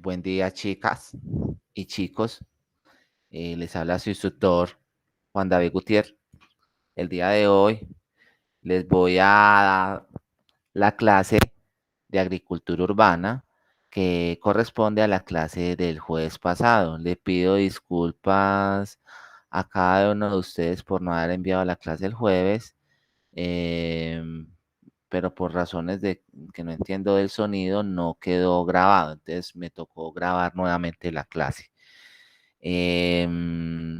Buen día, chicas y chicos. Les habla su instructor Juan David Gutiérrez. El día de hoy les voy a dar la clase de agricultura urbana que corresponde a la clase del jueves pasado. Le pido disculpas a cada uno de ustedes por no haber enviado la clase el jueves, em, pero por razones de que no entiendo del sonido no quedó grabado. Entonces me tocó grabar nuevamente la clase. Em,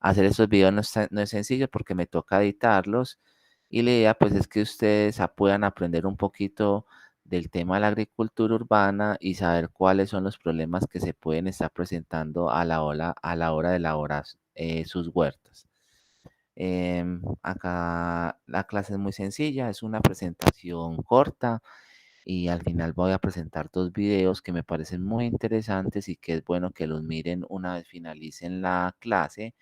Hacer estos videos no es sencillo porque me toca editarlos y la idea pues es que ustedes puedan aprender un poquito del tema de la agricultura urbana y saber cuáles son los problemas que se pueden estar presentando a la hora de elaborar sus huertas. Acá la clase es muy sencilla, es una presentación corta y al final voy a presentar dos videos que me parecen muy interesantes y que es bueno que los miren una vez finalicen la clase.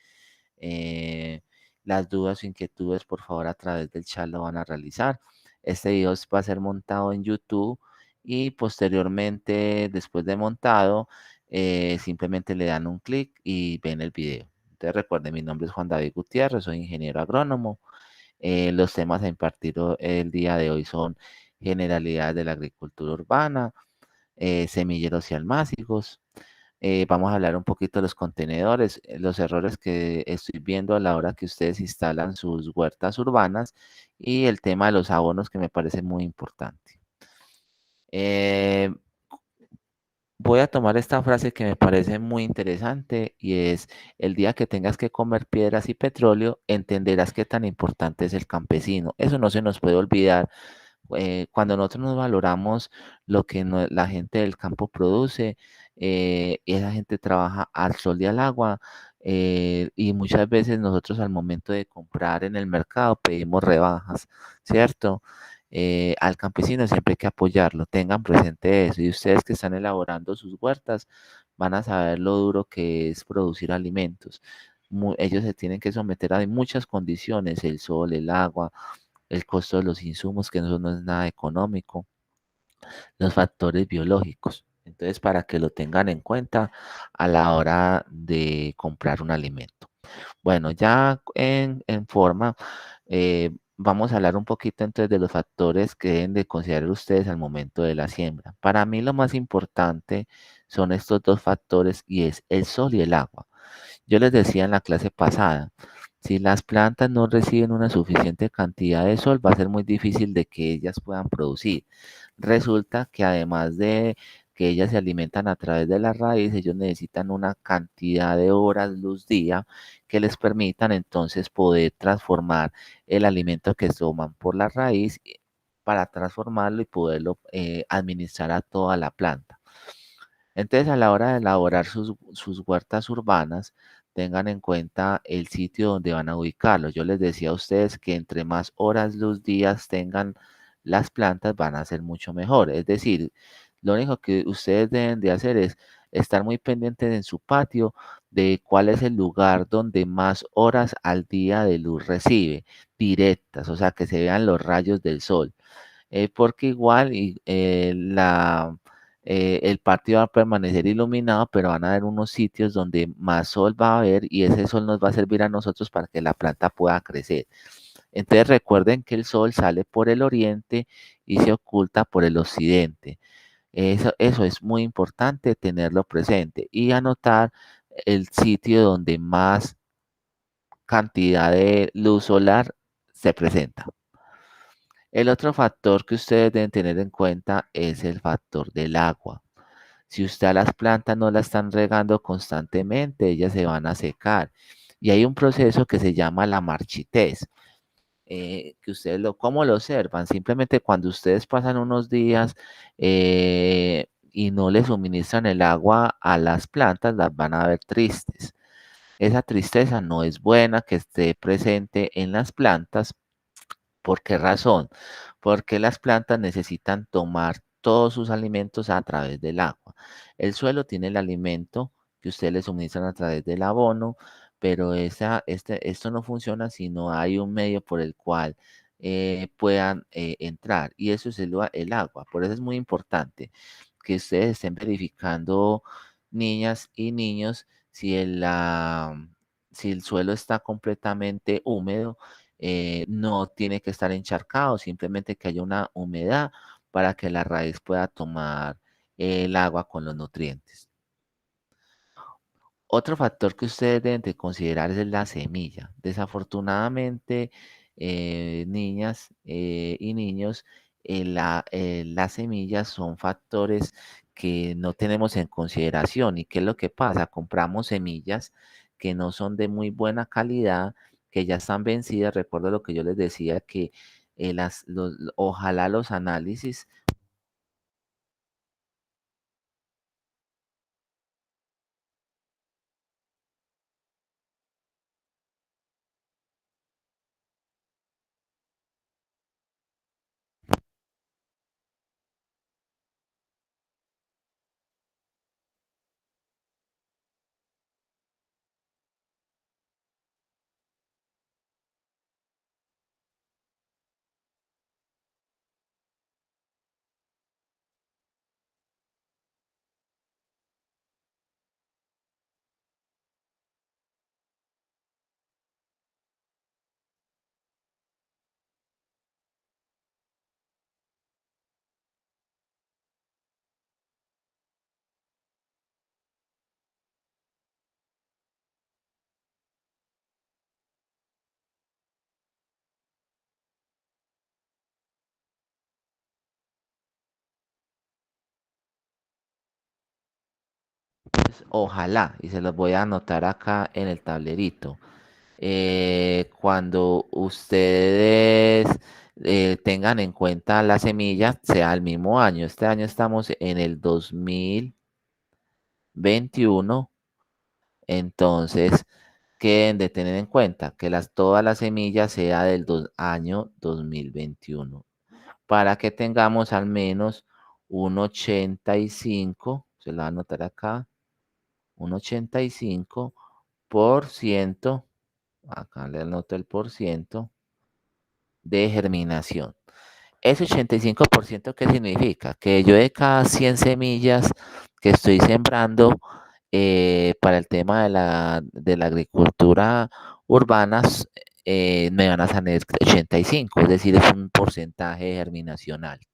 Eh, las dudas o inquietudes, por favor, a través del chat lo van a realizar. Este video va a ser montado en YouTube y posteriormente, después de montado, simplemente le dan un clic y ven el video. Entonces recuerden, mi nombre es Juan David Gutiérrez, soy ingeniero agrónomo. Los temas a impartir el día de hoy son generalidades de la agricultura urbana, semilleros y almácigos. Vamos a hablar un poquito de los contenedores, los errores que estoy viendo a la hora que ustedes instalan sus huertas urbanas y el tema de los abonos que me parece muy importante. Eh, Voy a tomar esta frase que me parece muy interesante y es, el día que tengas que comer piedras y petróleo, entenderás qué tan importante es el campesino. Eso no se nos puede olvidar. Cuando nosotros nos valoramos lo que la gente del campo produce, esa gente trabaja al sol y al agua, y muchas veces nosotros al momento de comprar en el mercado pedimos rebajas, ¿cierto? Al campesino siempre hay que apoyarlo, tengan presente eso, y ustedes que están elaborando sus huertas van a saber lo duro que es producir alimentos. Ellos se tienen que someter a muchas condiciones, el sol, el agua, el costo de los insumos, que eso no es nada económico, los factores biológicos. Entonces, para que lo tengan en cuenta a la hora de comprar un alimento. Bueno, ya en forma, vamos a hablar un poquito entonces de los factores que deben de considerar ustedes al momento de la siembra. Para mí lo más importante son estos dos factores y es el sol y el agua. Yo les decía en la clase pasada, si las plantas no reciben una suficiente cantidad de sol, va a ser muy difícil de que ellas puedan producir. Resulta que además de que ellas se alimentan a través de la raíz, ellos necesitan una cantidad de horas luz día que les permitan entonces poder transformar el alimento que toman por la raíz para transformarlo y poderlo administrar a toda la planta. Entonces, a la hora de elaborar sus huertas urbanas, tengan en cuenta el sitio donde van a ubicarlo. Yo les decía a ustedes que entre más horas luz días tengan las plantas, van a ser mucho mejor. Es decir, lo único que ustedes deben de hacer es estar muy pendientes en su patio de cuál es el lugar donde más horas al día de luz recibe, directas, o sea, que se vean los rayos del sol, porque igual el patio va a permanecer iluminado, pero van a haber unos sitios donde más sol va a haber y ese sol nos va a servir a nosotros para que la planta pueda crecer. Entonces recuerden que el sol sale por el oriente y se oculta por el occidente. Eso es muy importante tenerlo presente y anotar el sitio donde más cantidad de luz solar se presenta. El otro factor que ustedes deben tener en cuenta es el factor del agua. Si usted a las plantas no las están regando constantemente, ellas se van a secar. Y hay un proceso que se llama la marchitez, que ustedes ¿cómo lo observan? Simplemente cuando ustedes pasan unos días y no le suministran el agua a las plantas, las van a ver tristes. Esa tristeza no es buena que esté presente en las plantas. ¿Por qué razón? Porque las plantas necesitan tomar todos sus alimentos a través del agua. El suelo tiene el alimento que ustedes le suministran a través del abono, pero esto no funciona si no hay un medio por el cual puedan entrar, y eso es el agua. Por eso es muy importante que ustedes estén verificando, niñas y niños, si el suelo está completamente húmedo, no tiene que estar encharcado, simplemente que haya una humedad para que la raíz pueda tomar el agua con los nutrientes. Otro factor que ustedes deben de considerar es la semilla. Desafortunadamente, niñas y niños, las semillas son factores que no tenemos en consideración. ¿Y qué es lo que pasa? Compramos semillas que no son de muy buena calidad, que ya están vencidas. Recuerdo lo que yo les decía, que ojalá los análisis ojalá, y se los voy a anotar acá en el tablerito. Cuando ustedes tengan en cuenta la semilla, sea el mismo año. Este año estamos en el 2021, entonces que deben de tener en cuenta que todas las semillas sea del año 2021, para que tengamos al menos un 85, se lo va a anotar acá, un 85%, acá le anoto el por ciento de germinación. Ese 85%, ¿qué significa? Que yo de cada 100 semillas que estoy sembrando para el tema de la agricultura urbana, me van a salir 85, es decir, es un porcentaje de germinación alto.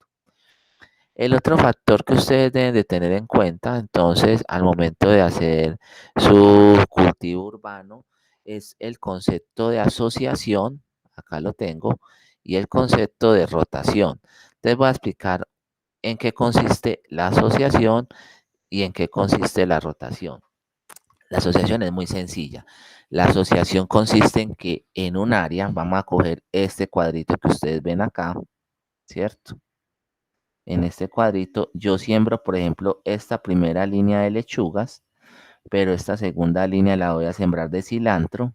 El otro factor que ustedes deben de tener en cuenta, entonces, al momento de hacer su cultivo urbano, es el concepto de asociación, acá lo tengo, y el concepto de rotación. Entonces voy a explicar en qué consiste la asociación y en qué consiste la rotación. La asociación es muy sencilla. La asociación consiste en que en un área, vamos a coger este cuadrito que ustedes ven acá, ¿cierto? En este cuadrito yo siembro, por ejemplo, esta primera línea de lechugas, pero esta segunda línea la voy a sembrar de cilantro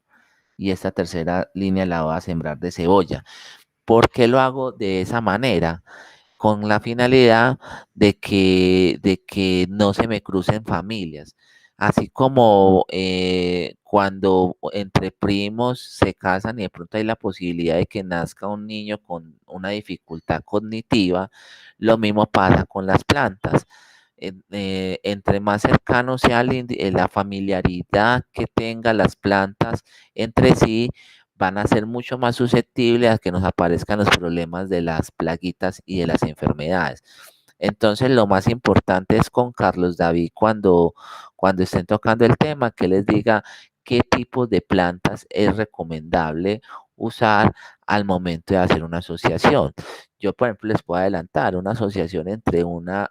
y esta tercera línea la voy a sembrar de cebolla. ¿Por qué lo hago de esa manera? Con la finalidad de que no se me crucen familias. Así como cuando entre primos se casan y de pronto hay la posibilidad de que nazca un niño con una dificultad cognitiva, lo mismo pasa con las plantas. Entre más cercano sea la familiaridad que tengan las plantas entre sí, van a ser mucho más susceptibles a que nos aparezcan los problemas de las plaguitas y de las enfermedades. Entonces, lo más importante es con Carlos David, cuando estén tocando el tema, que les diga qué tipos de plantas es recomendable usar al momento de hacer una asociación. Yo, por ejemplo, les puedo adelantar, una asociación entre una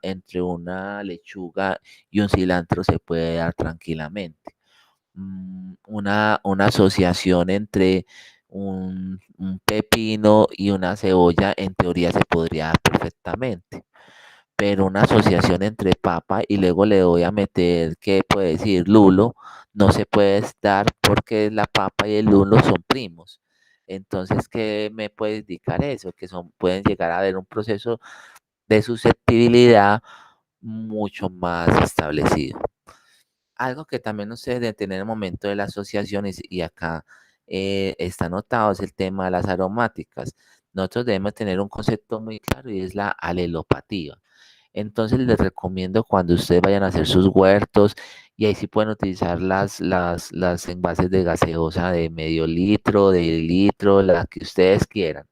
lechuga y un cilantro se puede dar tranquilamente. Una asociación entre un pepino y una cebolla en teoría se podría dar perfectamente, pero una asociación entre papa y luego le voy a meter, ¿qué puede decir? Lulo, no se puede dar porque la papa y el lulo son primos. Entonces, ¿qué me puede indicar eso? Que pueden llegar a haber un proceso de susceptibilidad mucho más establecido. Algo que también ustedes deben tener en el momento de las asociaciones, y acá está anotado, es el tema de las aromáticas. Nosotros debemos tener un concepto muy claro y es la alelopatía. Entonces les recomiendo cuando ustedes vayan a hacer sus huertos y ahí sí pueden utilizar las envases de gaseosa de medio litro, de litro, la que ustedes quieran.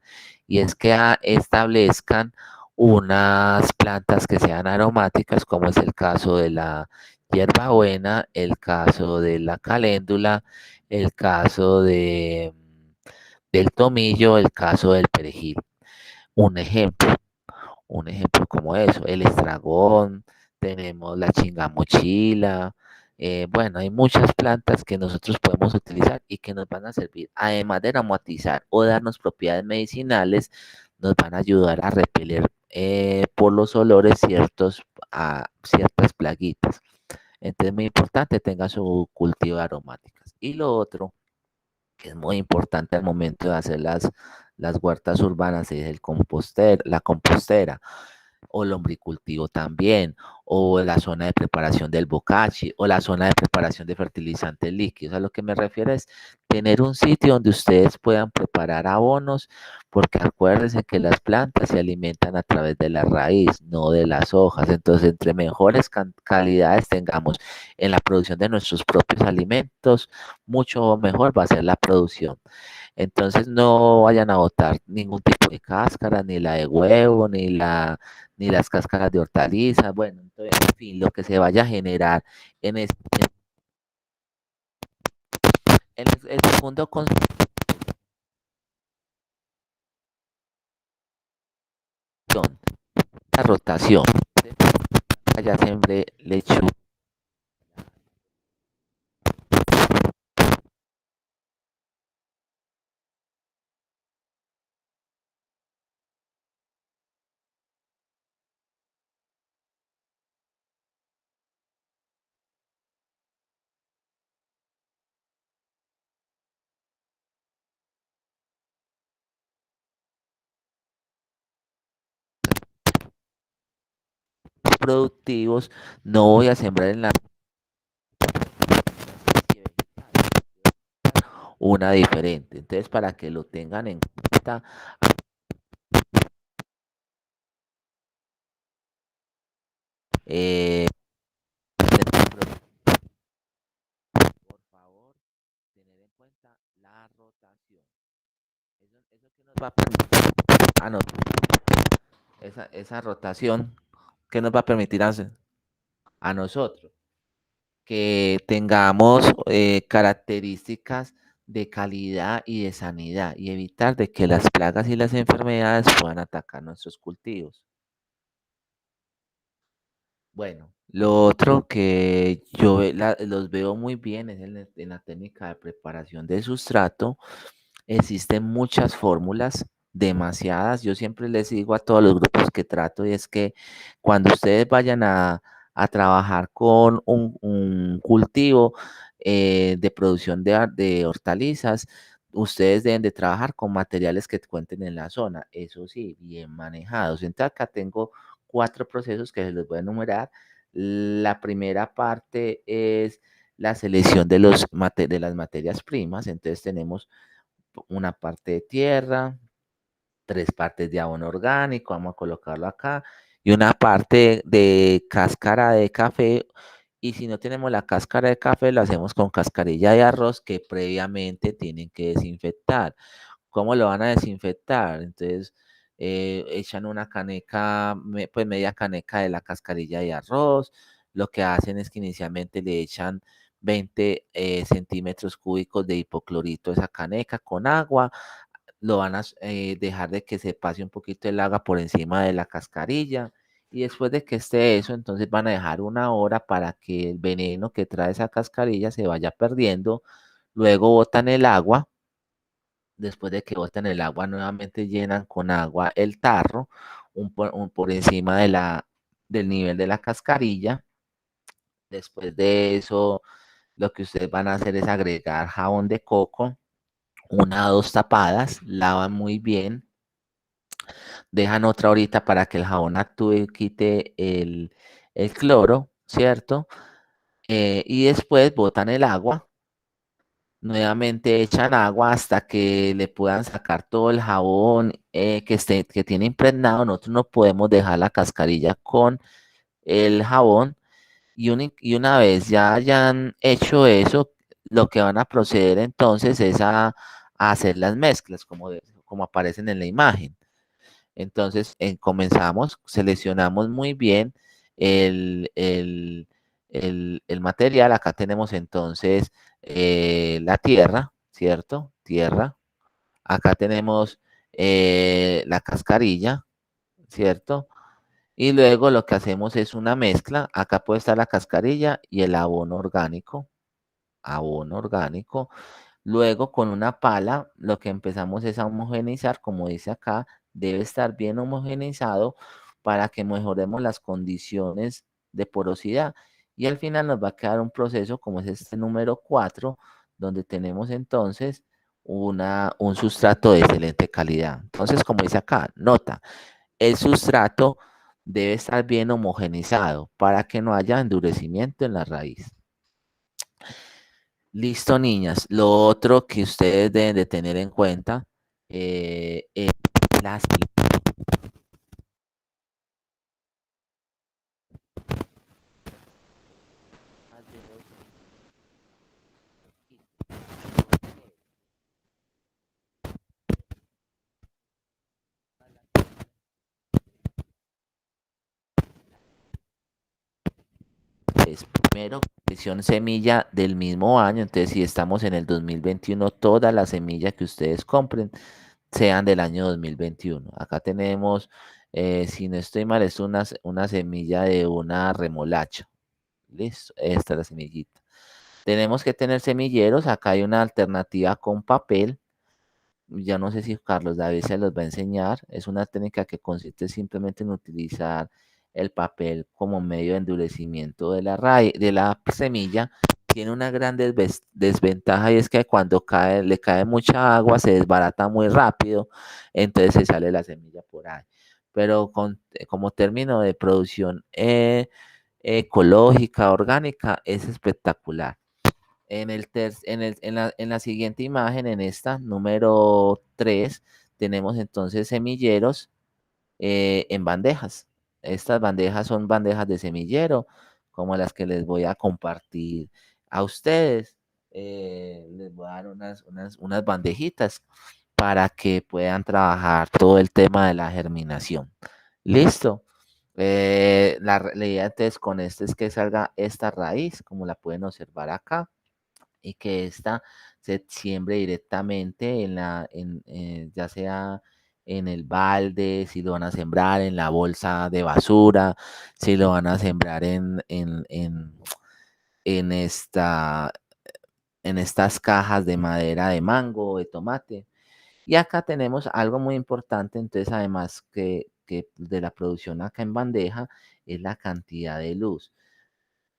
Y es que establezcan unas plantas que sean aromáticas, como es el caso de la hierbabuena, el caso de la caléndula, el caso del tomillo, el caso del perejil. Un ejemplo, un ejemplo como eso, el estragón, tenemos la chingamochila, bueno, hay muchas plantas que nosotros podemos utilizar y que nos van a servir, además de aromatizar o darnos propiedades medicinales, nos van a ayudar a repeler por los olores ciertas plaguitas. Entonces es muy importante tenga su cultivo de aromáticas. Y lo otro que es muy importante al momento de hacer las huertas urbanas es la compostera o lombricultivo también, o la zona de preparación del bocachi, o la zona de preparación de fertilizantes líquidos. A lo que me refiero es tener un sitio donde ustedes puedan preparar abonos, porque acuérdense que las plantas se alimentan a través de la raíz, no de las hojas. Entonces, entre mejores calidades tengamos en la producción de nuestros propios alimentos, mucho mejor va a ser la producción. Entonces no vayan a botar ningún tipo de cáscara, ni la de huevo, ni las cáscaras de hortalizas, bueno, entonces, en fin, lo que se vaya a generar en, el segundo concepto, la rotación. Allá sembré lechuga, productivos, no voy a sembrar en la una diferente. Entonces, para que lo tengan en cuenta, eh, por favor, tener en cuenta la rotación. Eso que nos va a permitir, no, esa rotación que nos va a permitir hacer a nosotros que tengamos características de calidad y de sanidad y evitar de que las plagas y las enfermedades puedan atacar nuestros cultivos. Bueno, lo otro que yo los veo muy bien es en la técnica de preparación de sustrato. Existen muchas fórmulas, demasiadas. Yo siempre les digo a todos los grupos que trato y es que cuando ustedes vayan a trabajar con un cultivo de producción de hortalizas, ustedes deben de trabajar con materiales que cuenten en la zona, eso sí, bien manejados. Entonces acá tengo 4 procesos que se los voy a enumerar. La primera parte es la selección de las materias primas. Entonces tenemos una parte de tierra, 3 partes de abono orgánico, vamos a colocarlo acá, y una parte de cáscara de café. Y si no tenemos la cáscara de café, lo hacemos con cascarilla de arroz que previamente tienen que desinfectar. ¿Cómo lo van a desinfectar? Entonces, echan una caneca, pues media caneca de la cascarilla de arroz. Lo que hacen es que inicialmente le echan 20 centímetros cúbicos de hipoclorito a esa caneca con agua. Lo van a dejar de que se pase un poquito el agua por encima de la cascarilla. Y después de que esté eso, entonces van a dejar una hora para que el veneno que trae esa cascarilla se vaya perdiendo. Luego botan el agua. Después de que botan el agua, nuevamente llenan con agua el tarro, por encima del nivel de la cascarilla. Después de eso, lo que ustedes van a hacer es agregar jabón de coco, 1 o 2 tapadas, lavan muy bien, dejan otra horita para que el jabón actúe y quite el cloro, ¿cierto? Y después botan el agua Nuevamente echan agua hasta que le puedan sacar todo el jabón que tiene impregnado. Nosotros no podemos dejar la cascarilla con el jabón y una vez ya hayan hecho eso, lo que van a proceder entonces es a hacer las mezclas como aparecen en la imagen. Entonces comenzamos, seleccionamos muy bien el, el, el material. Acá tenemos entonces la tierra, ¿cierto? Tierra. Acá tenemos la cascarilla, ¿cierto? Y luego lo que hacemos es una mezcla. Acá puede estar la cascarilla y el abono orgánico. Abono orgánico. Luego con una pala lo que empezamos es a homogeneizar, como dice acá, debe estar bien homogeneizado para que mejoremos las condiciones de porosidad. Y al final nos va a quedar un proceso como es este número 4, donde tenemos entonces un sustrato de excelente calidad. Entonces, como dice acá, nota, el sustrato debe estar bien homogeneizado para que no haya endurecimiento en la raíz. Listo, niñas. Lo otro que ustedes deben de tener en cuenta es las es primero edición semilla del mismo año. Entonces, si estamos en el 2021, todas las semillas que ustedes compren sean del año 2021. Acá tenemos, si no estoy mal, es una semilla de una remolacha. Listo, esta es la semillita. Tenemos que tener semilleros. Acá hay una alternativa con papel. Ya no sé si Carlos David se los va a enseñar. Es una técnica que consiste simplemente en utilizar el papel como medio de endurecimiento de la raíz, de la semilla. Tiene una gran desventaja y es que cuando le cae mucha agua se desbarata muy rápido, entonces se sale la semilla por ahí. Pero como término de producción ecológica, orgánica, es espectacular. En la siguiente imagen, en esta, número 3, tenemos entonces semilleros en bandejas. Estas bandejas son bandejas de semillero, como las que les voy a compartir a ustedes. Les voy a dar unas bandejitas para que puedan trabajar todo el tema de la germinación. Listo. La idea entonces con este es que salga esta raíz, como la pueden observar acá, y que ésta se siembre directamente ya sea en el balde, si lo van a sembrar en la bolsa de basura, si lo van a sembrar en en estas cajas de madera de mango o de tomate. Y acá tenemos algo muy importante, entonces además que de la producción acá en bandeja es la cantidad de luz.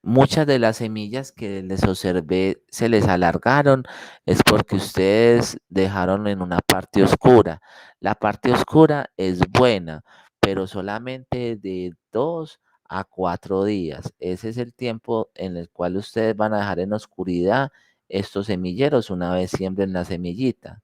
Muchas de las semillas que les observé se les alargaron, es porque ustedes dejaron en una parte oscura. La parte oscura es buena, pero solamente de 2 a 4 días. Ese es el tiempo en el cual ustedes van a dejar en oscuridad estos semilleros una vez siembren la semillita.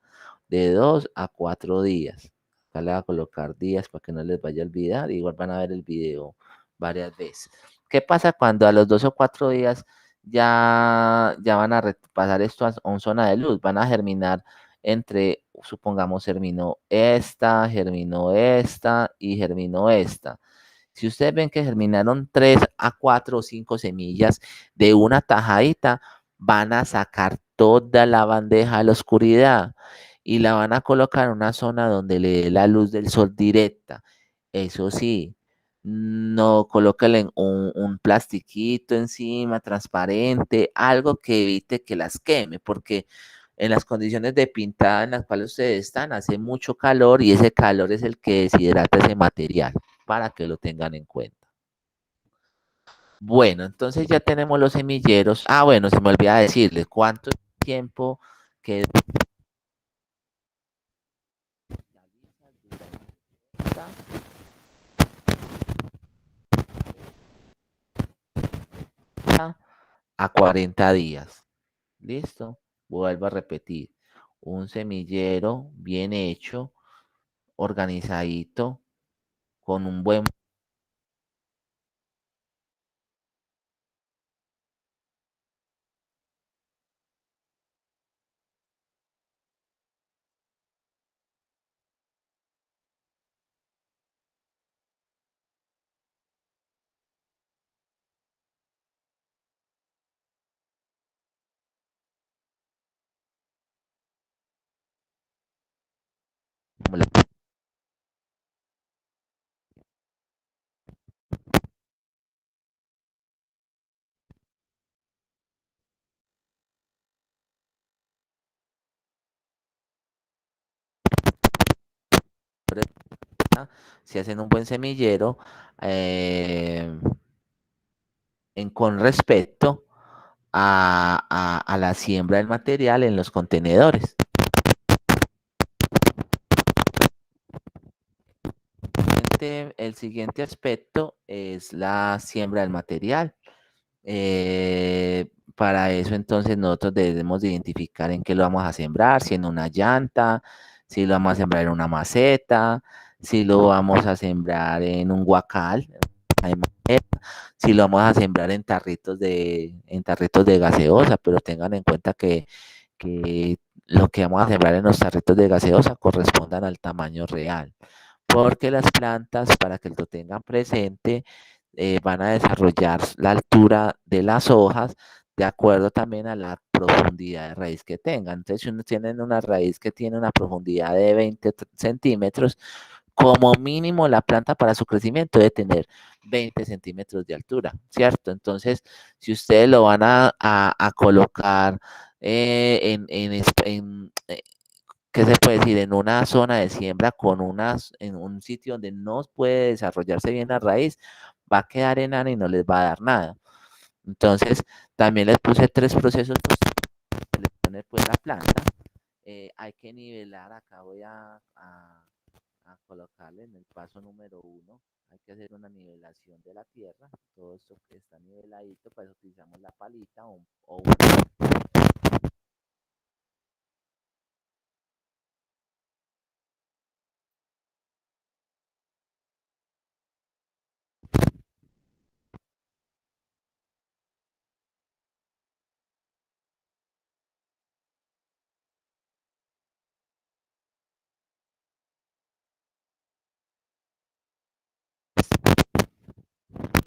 De 2 a 4 días. Acá le voy a colocar días para que no les vaya a olvidar. Igual van a ver el video varias veces. ¿Qué pasa cuando a los 2 o 4 días ya van a pasar esto a un zona de luz? Van a germinar supongamos, germinó esta y germinó esta. Si ustedes ven que germinaron 3 a 4 o 5 semillas de una tajadita, van a sacar toda la bandeja a la oscuridad y la van a colocar en una zona donde le dé la luz del sol directa. Eso sí, no colóquenle un plastiquito encima, transparente, algo que evite que las queme, porque en las condiciones de pintada en las cuales ustedes están, hace mucho calor y ese calor es el que deshidrata ese material, para que lo tengan en cuenta. Bueno, entonces ya tenemos los semilleros. Ah, bueno, se me olvida decirles cuánto tiempo que a 40 días. ¿Listo? vuelvo a repetir, un semillero bien hecho, organizadito, con un buen si hacen un buen semillero, eh, con respecto a la siembra del material en los contenedores. El siguiente aspecto es la siembra del material. Para eso entonces nosotros debemos de identificar en qué lo vamos a sembrar, si en una llanta, si lo vamos a sembrar en una maceta, si lo vamos a sembrar en un guacal, si lo vamos a sembrar en tarritos de gaseosa, pero tengan en cuenta que lo que vamos a sembrar en los tarritos de gaseosa correspondan al tamaño real, porque las plantas, para que lo tengan presente, van a desarrollar la altura de las hojas de acuerdo también a la profundidad de raíz que tengan. Entonces, si uno tiene una raíz que tiene una profundidad de 20 centímetros, como mínimo la planta para su crecimiento debe tener 20 centímetros de altura, ¿cierto? Entonces, si ustedes lo van a colocar ¿qué se puede decir? En una zona de siembra en un sitio donde no puede desarrollarse bien la raíz, va a quedar enana y no les va a dar nada. Entonces, también les puse tres procesos para poner pues la planta. Hay que nivelar, acá voy a colocarle en el paso número 1. Hay que hacer una nivelación de la tierra. Todo esto que está niveladito, para eso utilizamos la palita o un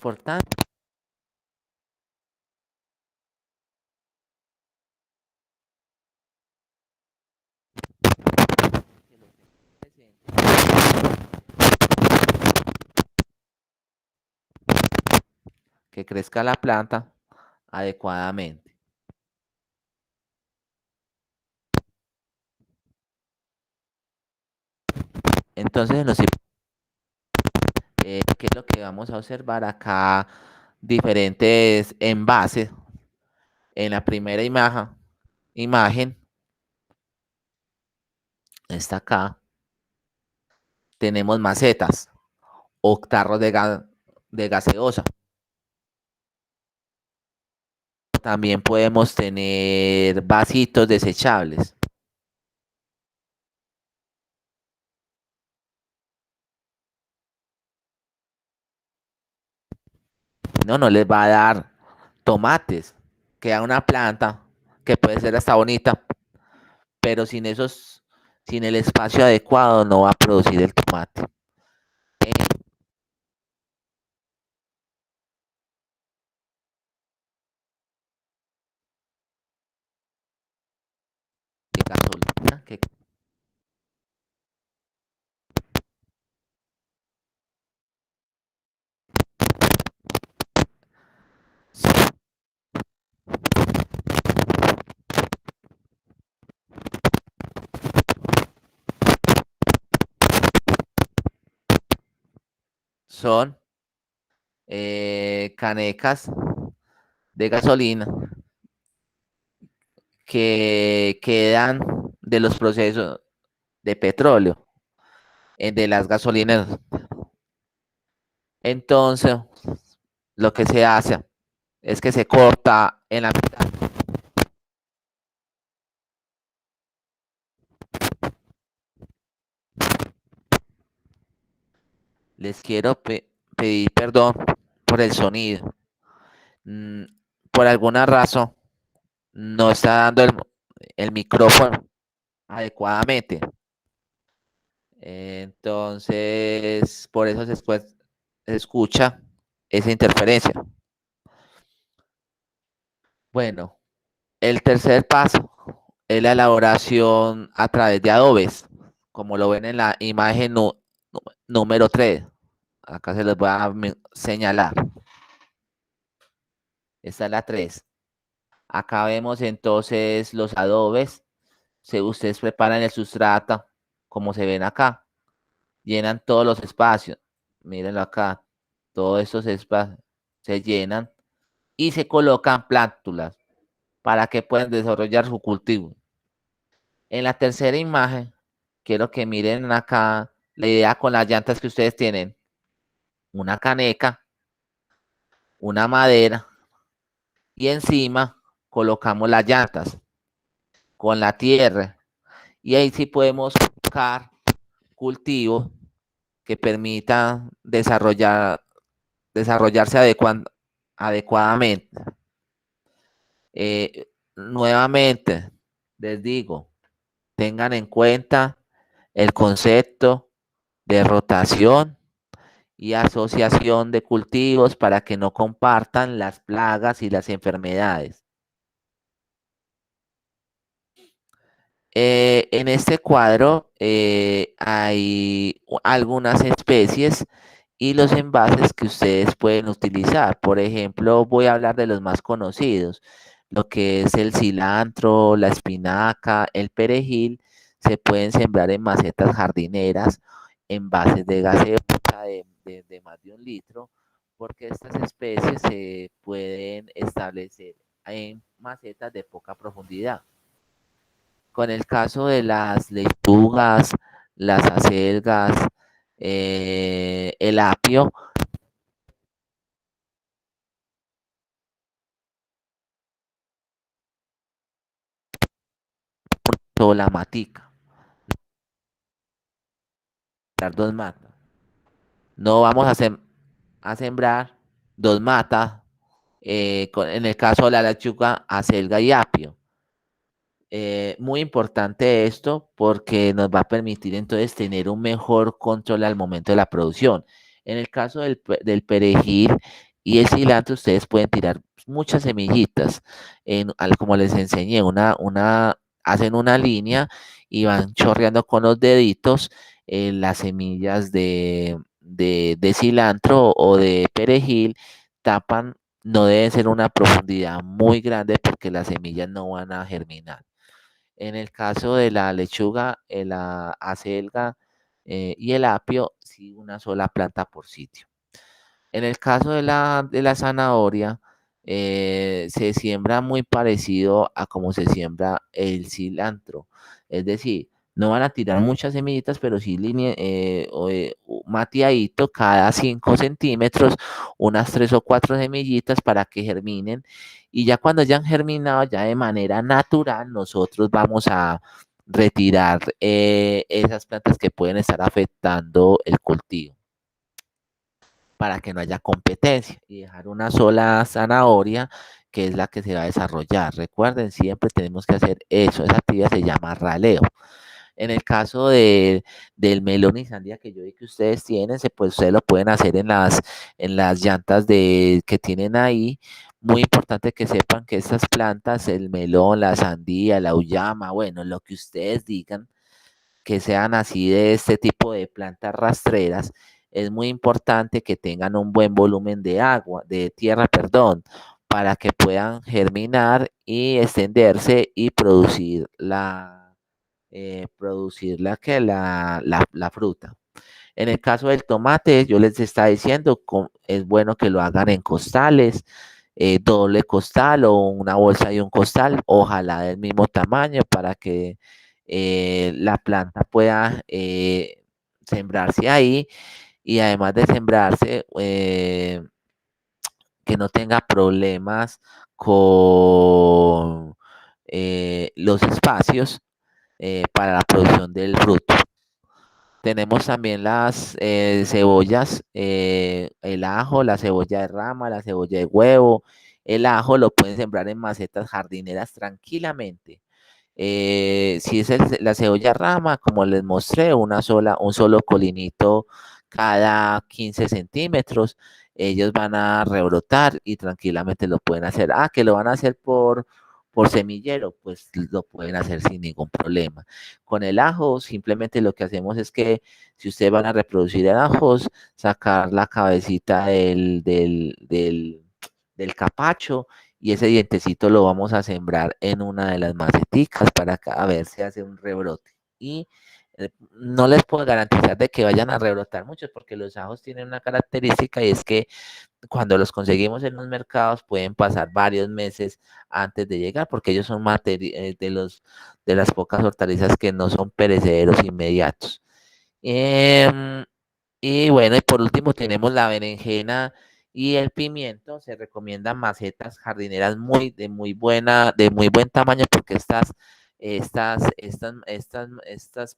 importante. Que lo tengan presente, que crezca la planta adecuadamente. Entonces, ¿qué es lo que vamos a observar acá? Diferentes envases. En la primera imagen, está acá, tenemos macetas o tarros de gaseosa. También podemos tener vasitos desechables. No les va a dar tomates. Queda una planta que puede ser hasta bonita, pero sin el espacio adecuado no va a producir el tomate. De gasolina, que son canecas de gasolina que quedan de los procesos de petróleo, de las gasolinas. Entonces, lo que se hace es que se corta en la mitad Les quiero pedir perdón por el sonido. Mm, por alguna razón no está dando el micrófono adecuadamente. Entonces, por eso se escucha esa interferencia. Bueno, el tercer paso es la elaboración a través de adobes, como lo ven en la imagen número 3. Acá se les voy a señalar. Esta es la 3. Acá vemos entonces los adobes. Ustedes preparan el sustrato, como se ven acá. Llenan todos los espacios. Mírenlo acá. Todos estos espacios se llenan y se colocan plántulas para que puedan desarrollar su cultivo. En la tercera imagen, quiero que miren acá la idea con las llantas que ustedes tienen. Una caneca, una madera y encima colocamos las llantas con la tierra. Y ahí sí podemos buscar cultivos que permitan desarrollarse adecuadamente. Nuevamente, les digo, tengan en cuenta el concepto de rotación y asociación de cultivos para que no compartan las plagas y las enfermedades. En este cuadro hay algunas especies y los envases que ustedes pueden utilizar. Por ejemplo, voy a hablar de los más conocidos, lo que es el cilantro, la espinaca, el perejil, se pueden sembrar en macetas jardineras, envases de gaseosa de más de 1 litro, porque estas especies se pueden establecer en macetas de poca profundidad. Con el caso de las lechugas, las acelgas, el apio, o la matica, las dos matas. No vamos a sembrar dos matas, en el caso de la lechuga, acelga y apio. Muy importante esto porque nos va a permitir entonces tener un mejor control al momento de la producción. En el caso del perejil y el cilantro, ustedes pueden tirar muchas semillitas, como les enseñé, hacen una línea y van chorreando con los deditos las semillas de cilantro o de perejil, tapan, no debe ser una profundidad muy grande porque las semillas no van a germinar. En el caso de la lechuga, la acelga y el apio, sí, una sola planta por sitio. En el caso de la zanahoria, se siembra muy parecido a como se siembra el cilantro. Es decir, no van a tirar muchas semillitas, pero sí mateadito cada 5 centímetros, unas 3 o 4 semillitas para que germinen. Y ya cuando hayan germinado, ya de manera natural, nosotros vamos a retirar esas plantas que pueden estar afectando el cultivo para que no haya competencia y dejar una sola zanahoria que es la que se va a desarrollar. Recuerden, siempre tenemos que hacer eso. Esa actividad se llama raleo. En el caso del melón y sandía que yo vi que ustedes tienen, pues ustedes lo pueden hacer en las llantas que tienen ahí. Muy importante que sepan que estas plantas, el melón, la sandía, la uyama, bueno, lo que ustedes digan, que sean así de este tipo de plantas rastreras, es muy importante que tengan un buen volumen de agua, de tierra, perdón, para que puedan germinar y extenderse y producir la fruta. En el caso del tomate, yo les estaba diciendo, es bueno que lo hagan en costales, doble costal o una bolsa y un costal, ojalá del mismo tamaño para que la planta pueda sembrarse ahí y además de sembrarse, que no tenga problemas con los espacios para la producción del fruto. Tenemos también las cebollas, el ajo, la cebolla de rama, la cebolla de huevo. El ajo lo pueden sembrar en macetas jardineras tranquilamente. Si es la cebolla rama, como les mostré, un solo colinito cada 15 centímetros, ellos van a rebrotar y tranquilamente lo pueden hacer. Ah, que lo van a hacer por semillero, pues lo pueden hacer sin ningún problema. Con el ajo, simplemente lo que hacemos es que si ustedes van a reproducir el ajo, sacar la cabecita del capacho y ese dientecito lo vamos a sembrar en una de las maceticas para a ver si hace un rebrote. Y no les puedo garantizar de que vayan a rebrotar muchos porque los ajos tienen una característica y es que cuando los conseguimos en los mercados pueden pasar varios meses antes de llegar porque ellos son de las pocas hortalizas que no son perecederos inmediatos. Em, y bueno, y por último tenemos la berenjena y el pimiento. Se recomiendan macetas jardineras de muy buen tamaño porque estas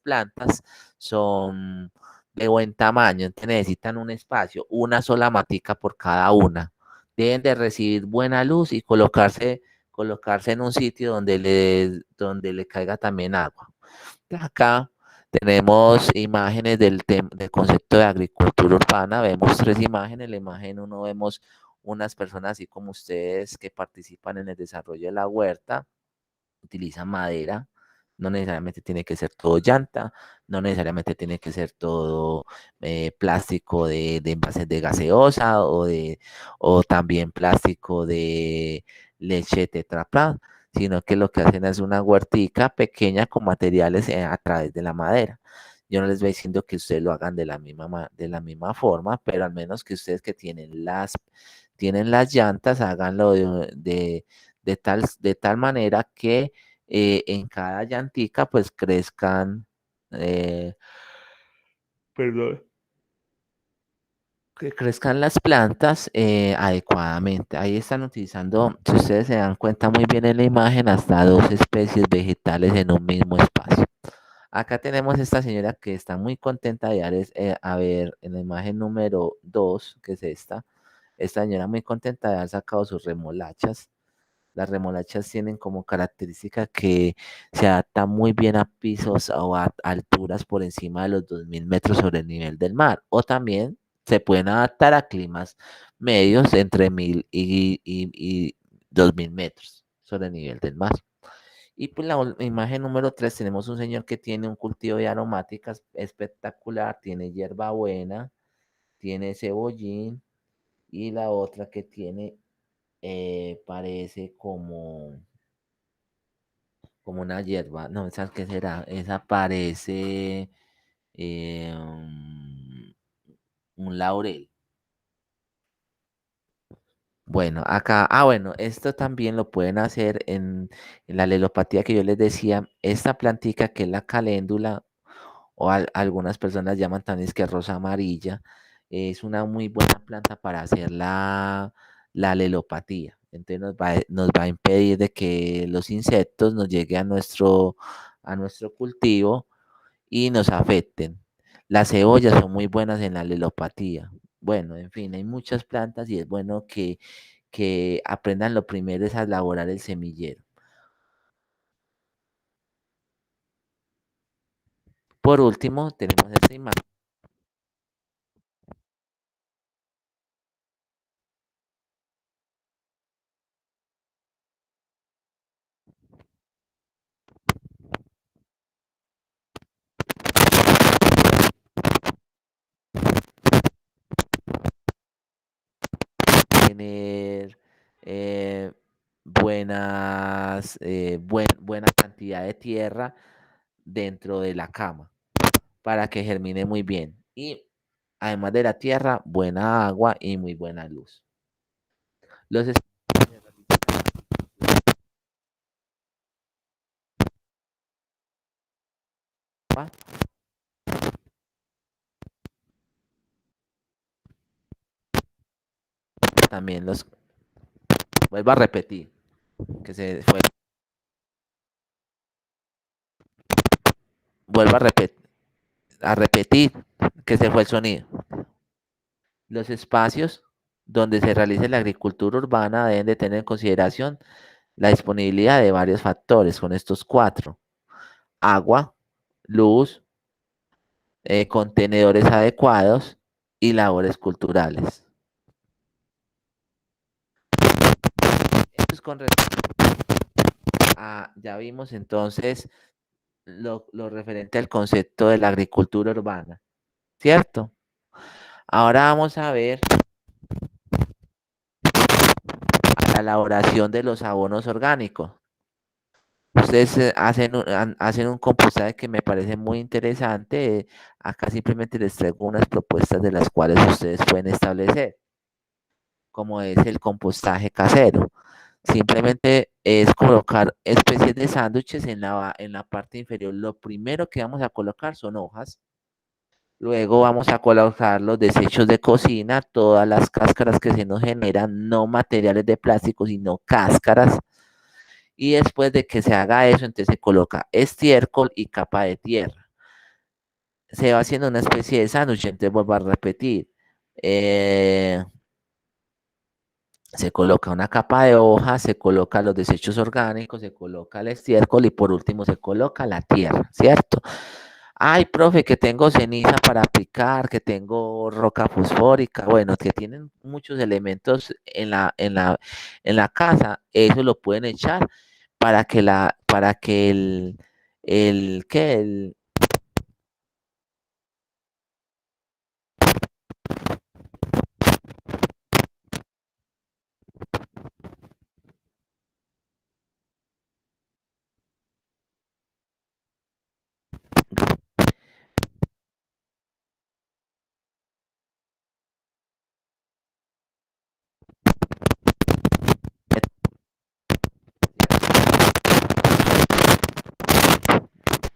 plantas son de buen tamaño, entonces necesitan un espacio, una sola matica por cada una. Deben de recibir buena luz y colocarse en un sitio donde le caiga también agua. Acá tenemos imágenes del concepto de agricultura urbana. Vemos tres imágenes. La imagen uno vemos unas personas así como ustedes que participan en el desarrollo de la huerta, utilizan madera. No necesariamente tiene que ser todo llanta, no necesariamente tiene que ser todo plástico de envases de gaseosa o también plástico de leche Tetra Pak, sino que lo que hacen es una huertica pequeña con materiales a través de la madera. Yo no les voy diciendo que ustedes lo hagan de la misma forma, pero al menos que ustedes que tienen las llantas, háganlo de tal manera que en cada llantica pues eh, perdón, que crezcan las plantas adecuadamente. Ahí están utilizando, si ustedes se dan cuenta muy bien en la imagen, hasta dos especies vegetales en un mismo espacio. Acá tenemos esta señora que está muy contenta de a ver en la imagen número 2, que es esta señora muy contenta de haber sacado sus remolachas. Las remolachas tienen como característica que se adaptan muy bien a pisos o a alturas por encima de los 2000 metros sobre el nivel del mar. O también se pueden adaptar a climas medios entre 1000 y 2000 metros sobre el nivel del mar. Y pues la imagen número 3 tenemos un señor que tiene un cultivo de aromáticas espectacular, tiene hierbabuena, tiene cebollín y la otra que tiene parece como una hierba. No, ¿sabes qué será? Esa parece un laurel. Bueno, acá, bueno, esto también lo pueden hacer en la lelopatía que yo les decía. Esta plantica que es la caléndula, o algunas personas llaman también es que rosa amarilla, es una muy buena planta para hacer la lelopatía. Entonces nos va a impedir de que los insectos nos lleguen a nuestro cultivo y nos afecten. Las cebollas son muy buenas en la lelopatía. Bueno, en fin, hay muchas plantas y es bueno que aprendan lo primero es a elaborar el semillero. Por último, tenemos esta imagen. Tener eh, buena cantidad de tierra dentro de la cama para que germine muy bien. Y además de la tierra, buena agua y muy buena luz. Los espacios también los vuelvo a repetir, que se fue, vuelvo a repetir. A repetir, que se fue el sonido. Los espacios donde se realice la agricultura urbana deben de tener en consideración la disponibilidad de varios factores con estos cuatro: agua, luz, contenedores adecuados y labores culturales. Esto es con respecto a, ya vimos entonces lo referente al concepto de la agricultura urbana, ¿cierto? Ahora vamos a ver la elaboración de los abonos orgánicos. Ustedes hacen un compostaje que me parece muy interesante. Acá simplemente les traigo unas propuestas de las cuales ustedes pueden establecer, como es el compostaje casero. Simplemente es colocar especies de sándwiches en la parte inferior. Lo primero que vamos a colocar son hojas. Luego vamos a colocar los desechos de cocina, todas las cáscaras que se nos generan, no materiales de plástico, sino cáscaras. Y después de que se haga eso, entonces se coloca estiércol y capa de tierra. Se va haciendo una especie de sándwich, entonces vuelvo a repetir. Se coloca una capa de hoja, se coloca los desechos orgánicos, se coloca el estiércol y por último se coloca la tierra, ¿cierto? Ay, profe, que tengo ceniza para aplicar, que tengo roca fosfórica, bueno, que tienen muchos elementos en la casa, eso lo pueden echar para que que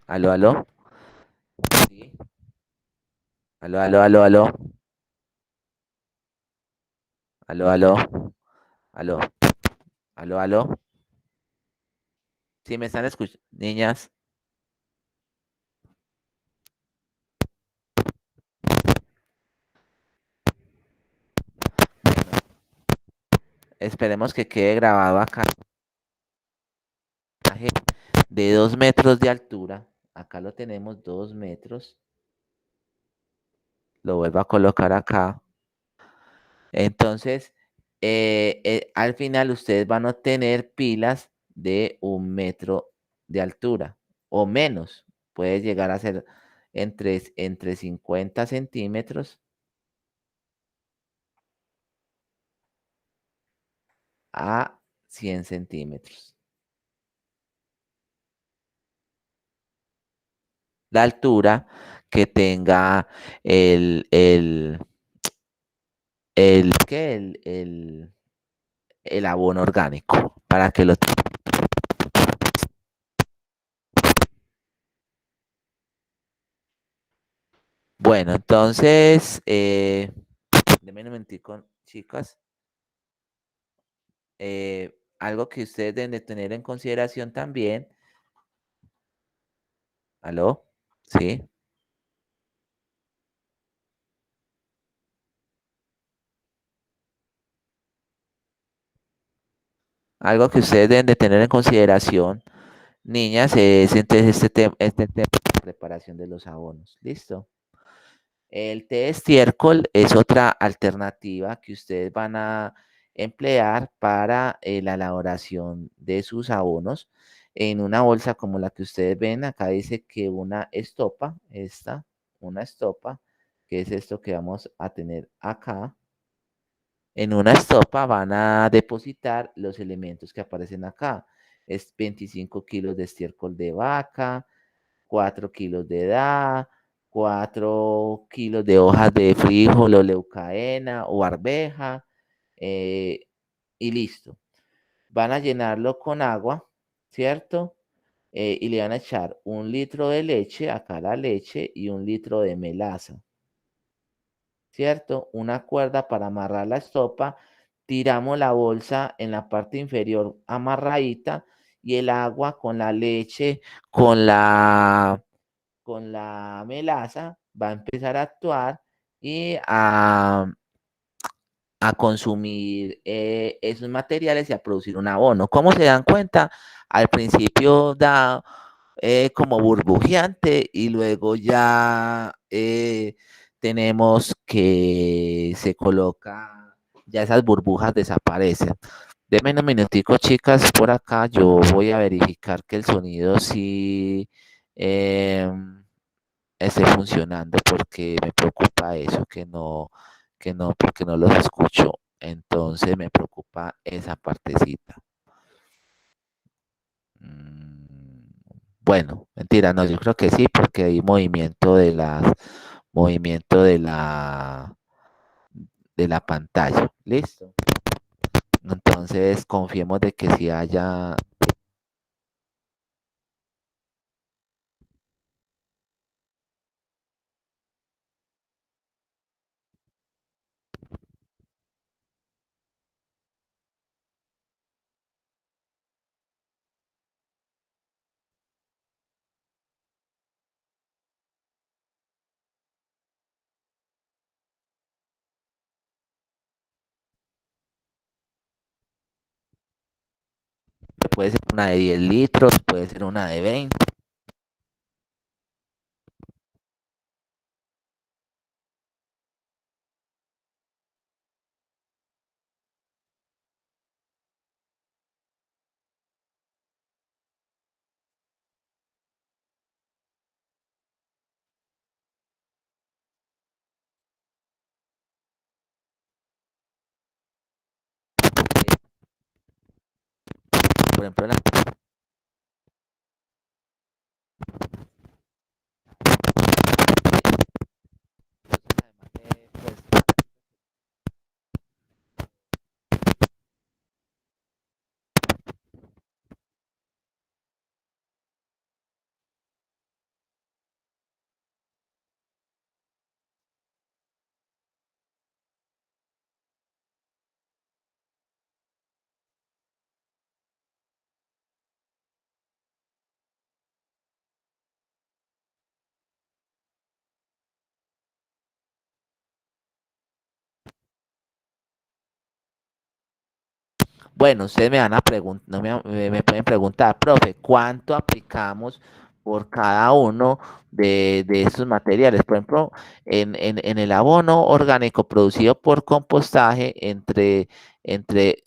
aló, aló, sí, aló, aló, aló, aló, aló, aló, aló, aló, aló, sí, me están escuchando, niñas, esperemos que quede grabado acá, de 2 metros de altura, acá lo tenemos 2 metros, lo vuelvo a colocar acá. Entonces, al final ustedes van a obtener pilas de 1 metro de altura o menos. Puede llegar a ser entre 50 centímetros a 100 centímetros. La altura que tenga el, ¿qué? El abono orgánico para que lo... Bueno, entonces, denme un momentico, chicas. Algo que ustedes deben de tener en consideración también. ¿Aló? ¿Sí? Algo que ustedes deben de tener en consideración, niñas, es entonces este tema de preparación de los abonos. ¿Listo? El té de estiércol es otra alternativa que ustedes van a emplear para la elaboración de sus abonos en una bolsa como la que ustedes ven. Acá dice que una estopa, una estopa, que es esto que vamos a tener acá. En una estopa van a depositar los elementos que aparecen acá. Es 25 kilos de estiércol de vaca, 4 kilos de da, 4 kilos de hojas de frijol o leucaena o arveja, eh, y listo. Van a llenarlo con agua, ¿cierto? Y le van a echar 1 litro de leche, acá la leche, y 1 litro de melaza, ¿cierto? Una cuerda para amarrar la estopa, tiramos la bolsa en la parte inferior amarradita y el agua con la leche, con la melaza, va a empezar a actuar y a consumir esos materiales y a producir un abono. ¿Cómo se dan cuenta? Al principio da como burbujeante y luego ya tenemos que se coloca, ya esas burbujas desaparecen. Denme un minutico, chicas, por acá. Yo voy a verificar que el sonido sí esté funcionando porque me preocupa eso, porque no los escucho. Entonces me preocupa esa partecita. Mm, Bueno, mentira, no, yo creo que sí, porque hay movimiento de la pantalla. Listo. Entonces confiemos de que si haya, puede ser una de 10 litros, puede ser una de 20. Por ejemplo, pues, bueno, ustedes me van a preguntar, no me pueden preguntar, profe, ¿cuánto aplicamos por cada uno de estos materiales? Por ejemplo, en el abono orgánico producido por compostaje, entre entre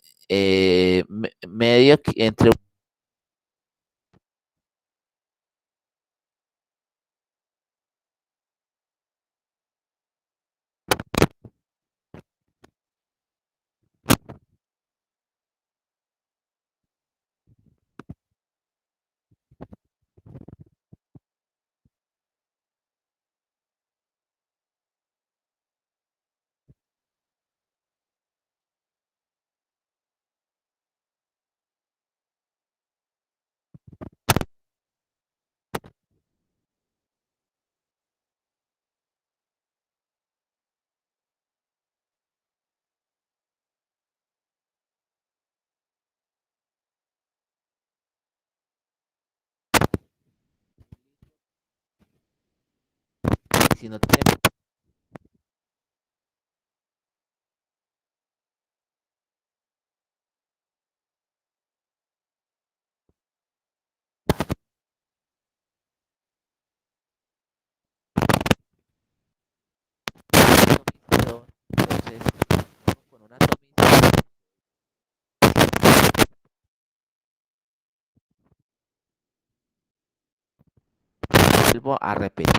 si no tenemos atomizador, entonces con un atomizador vuelvo a repetir,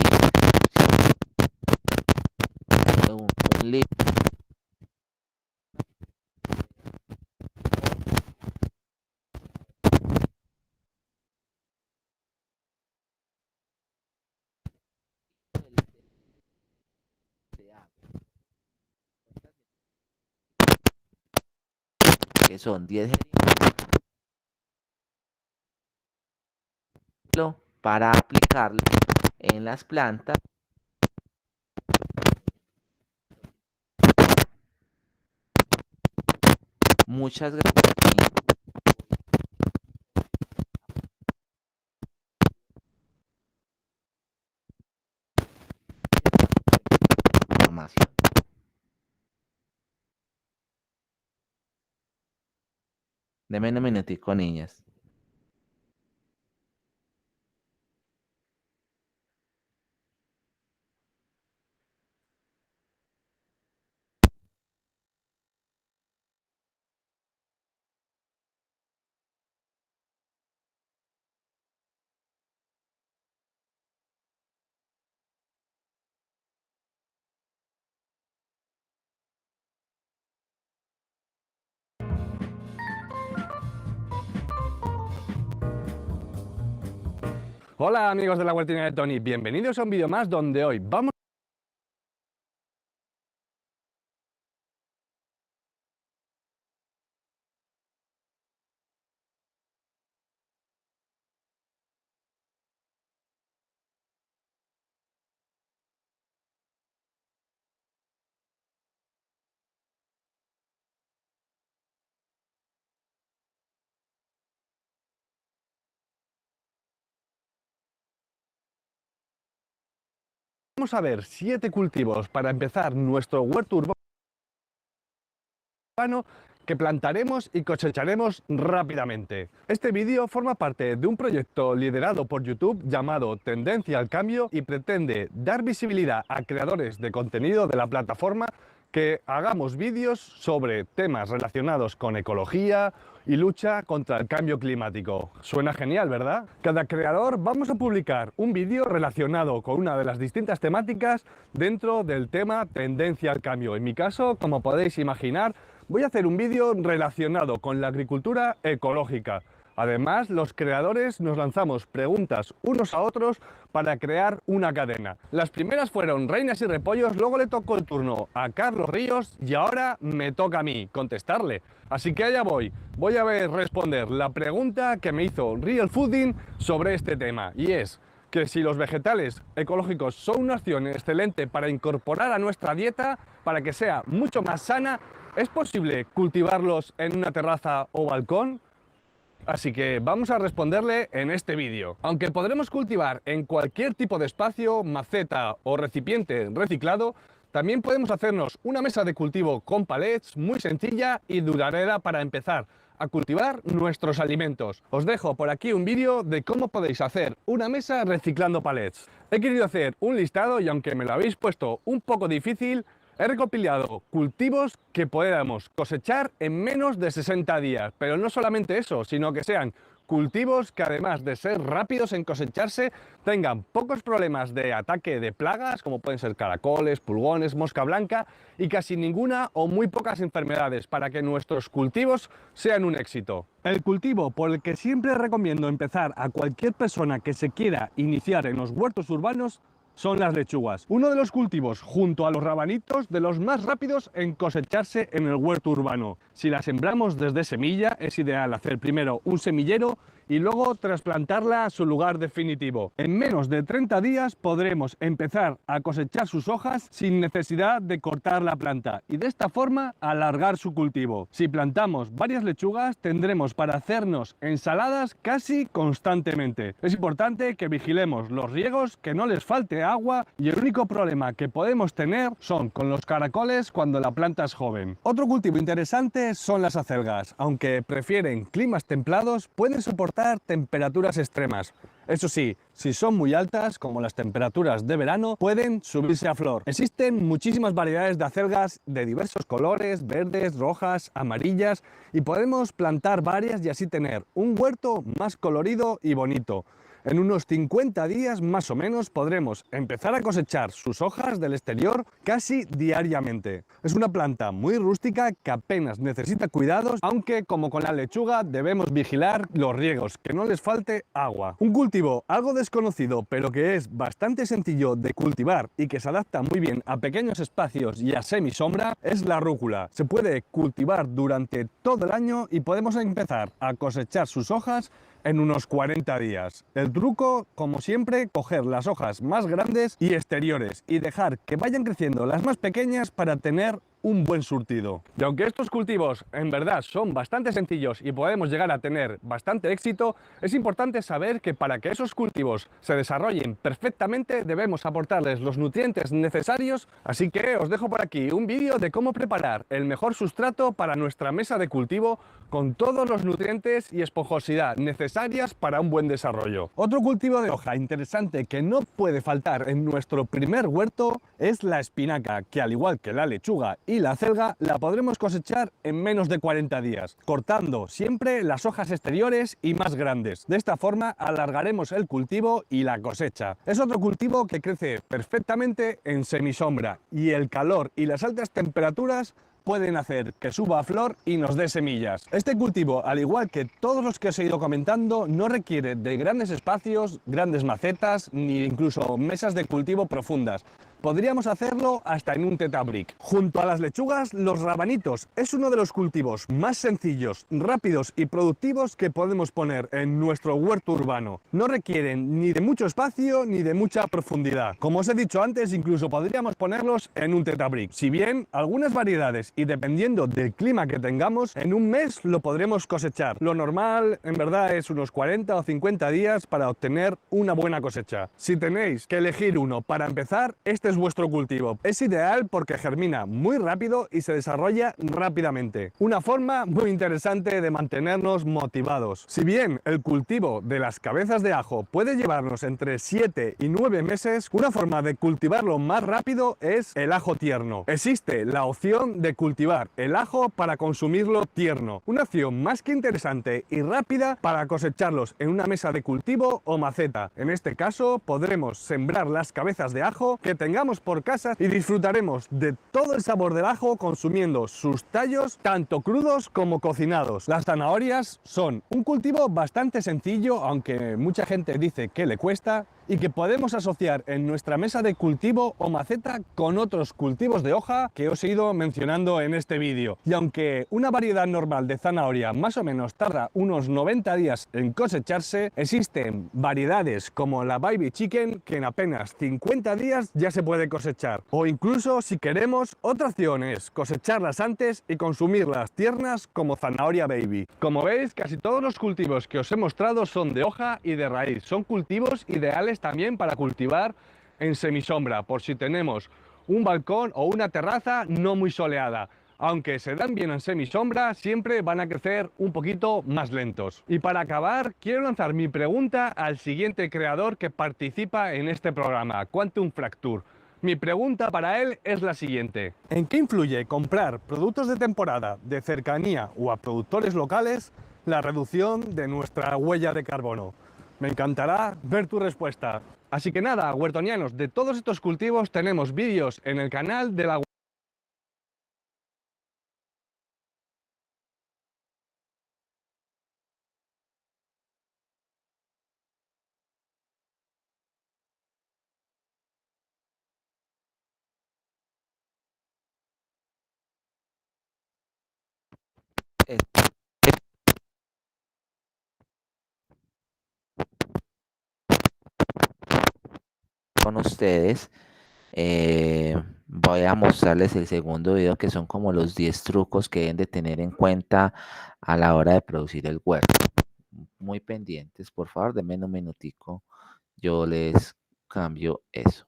un litro de agua, que son 10 para aplicarlo en las plantas. Muchas gracias. Deme un minutico, niñas. Hola amigos de la Huertina de Tony, bienvenidos a un vídeo más donde hoy vamos a ver 7 cultivos para empezar nuestro huerto urbano que plantaremos y cosecharemos rápidamente. Este vídeo forma parte de un proyecto liderado por YouTube llamado Tendencia al Cambio y pretende dar visibilidad a creadores de contenido de la plataforma que hagamos vídeos sobre temas relacionados con ecología y lucha contra el cambio climático. Suena genial, ¿verdad? Cada creador vamos a publicar un vídeo relacionado con una de las distintas temáticas dentro del tema Tendencia al Cambio. En mi caso, como podéis imaginar, voy a hacer un vídeo relacionado con la agricultura ecológica. Además, los creadores nos lanzamos preguntas unos a otros para crear una cadena. Las primeras fueron Reinas y Repollos, luego le tocó el turno a Carlos Ríos y ahora me toca a mí contestarle. Así que allá voy. Voy a responder la pregunta que me hizo Real Fooding sobre este tema, y es que si los vegetales ecológicos son una opción excelente para incorporar a nuestra dieta para que sea mucho más sana, ¿es posible cultivarlos en una terraza o balcón? Así que vamos a responderle en este vídeo. Aunque podremos cultivar en cualquier tipo de espacio, maceta o recipiente reciclado, también podemos hacernos una mesa de cultivo con palets muy sencilla y duradera para empezar a cultivar nuestros alimentos. Os dejo por aquí un vídeo de cómo podéis hacer una mesa reciclando palets. He querido hacer un listado y aunque me lo habéis puesto un poco difícil, he recopilado cultivos que podamos cosechar en menos de 60 días, pero no solamente eso, sino que sean cultivos que además de ser rápidos en cosecharse, tengan pocos problemas de ataque de plagas, como pueden ser caracoles, pulgones, mosca blanca, y casi ninguna o muy pocas enfermedades, para que nuestros cultivos sean un éxito. El cultivo por el que siempre recomiendo empezar a cualquier persona que se quiera iniciar en los huertos urbanos son las lechugas, uno de los cultivos, junto a los rabanitos, de los más rápidos en cosecharse en el huerto urbano. Si la sembramos desde semilla, es ideal hacer primero un semillero y luego trasplantarla a su lugar definitivo. En menos de 30 días podremos empezar a cosechar sus hojas sin necesidad de cortar la planta y de esta forma alargar su cultivo. Si plantamos varias lechugas tendremos para hacernos ensaladas casi constantemente. Es importante que vigilemos los riegos, que no les falte agua, y el único problema que podemos tener son con los caracoles cuando la planta es joven. Otro cultivo interesante son las acelgas. Aunque prefieren climas templados, pueden soportar temperaturas extremas. Eso sí, si son muy altas, como las temperaturas de verano, pueden subirse a flor. Existen muchísimas variedades de acelgas de diversos colores, verdes, rojas, amarillas, y podemos plantar varias y así tener un huerto más colorido y bonito. En unos 50 días más o menos podremos empezar a cosechar sus hojas del exterior casi diariamente. Es una planta muy rústica que apenas necesita cuidados, aunque como con la lechuga debemos vigilar los riegos, que no les falte agua. Un cultivo algo desconocido pero que es bastante sencillo de cultivar y que se adapta muy bien a pequeños espacios y a semisombra es la rúcula. Se puede cultivar durante todo el año y podemos empezar a cosechar sus hojas en unos 40 días. El truco, como siempre, coger las hojas más grandes y exteriores y dejar que vayan creciendo las más pequeñas para tener un buen surtido. Y aunque estos cultivos en verdad son bastante sencillos y podemos llegar a tener bastante éxito, es importante saber que para que esos cultivos se desarrollen perfectamente debemos aportarles los nutrientes necesarios, así que os dejo por aquí un vídeo de cómo preparar el mejor sustrato para nuestra mesa de cultivo con todos los nutrientes y esponjosidad necesarias para un buen desarrollo. Otro cultivo de hoja interesante que no puede faltar en nuestro primer huerto es la espinaca, que al igual que la lechuga y la acelga, la podremos cosechar en menos de 40 días, cortando siempre las hojas exteriores y más grandes. De esta forma alargaremos el cultivo y la cosecha. Es otro cultivo que crece perfectamente en semisombra y el calor y las altas temperaturas pueden hacer que suba a flor y nos dé semillas. Este cultivo, al igual que todos los que os he ido comentando, no requiere de grandes espacios, grandes macetas, ni incluso mesas de cultivo profundas. Podríamos hacerlo hasta en un tetabric. Junto a las lechugas, los rabanitos es uno de los cultivos más sencillos, rápidos y productivos que podemos poner en nuestro huerto urbano. No requieren ni de mucho espacio ni de mucha profundidad. Como os he dicho antes, incluso podríamos ponerlos en un tetabric. Si bien algunas variedades y dependiendo del clima que tengamos, en un mes lo podremos cosechar. Lo normal, en verdad, es unos 40 o 50 días para obtener una buena cosecha. Si tenéis que elegir uno para empezar, este es vuestro cultivo. Es ideal porque germina muy rápido y se desarrolla rápidamente. Una forma muy interesante de mantenernos motivados. Si bien el cultivo de las cabezas de ajo puede llevarnos entre 7 y 9 meses, una forma de cultivarlo más rápido es el ajo tierno. Existe la opción de cultivar el ajo para consumirlo tierno. Una opción más que interesante y rápida para cosecharlos en una mesa de cultivo o maceta. En este caso podremos sembrar las cabezas de ajo que tengamos por casa y disfrutaremos de todo el sabor del ajo consumiendo sus tallos tanto crudos como cocinados. Las zanahorias son un cultivo bastante sencillo, aunque mucha gente dice que le cuesta, y que podemos asociar en nuestra mesa de cultivo o maceta con otros cultivos de hoja que os he ido mencionando en este vídeo. Y aunque una variedad normal de zanahoria más o menos tarda unos 90 días en cosecharse, existen variedades como la Baby Chicken que en apenas 50 días ya se puede cosechar. O incluso, si queremos, otra opción es cosecharlas antes y consumirlas tiernas como zanahoria baby. Como veis, casi todos los cultivos que os he mostrado son de hoja y de raíz. Son cultivos ideales también para cultivar en semisombra, por si tenemos un balcón o una terraza no muy soleada. Aunque se dan bien en semisombra, siempre van a crecer un poquito más lentos. Y para acabar, quiero lanzar mi pregunta al siguiente creador que participa en este programa, Quantum Fracture. Mi pregunta para él es la siguiente: ¿en qué influye comprar productos de temporada, de cercanía o a productores locales la reducción de nuestra huella de carbono? Me encantará ver tu respuesta. Así que nada, huertonianos, de todos estos cultivos tenemos vídeos en el canal de la Eh, con ustedes voy a mostrarles el segundo video, que son como los 10 trucos que deben de tener en cuenta a la hora de producir el huerto. Muy pendientes, por favor, denme un minutico, yo les cambio eso.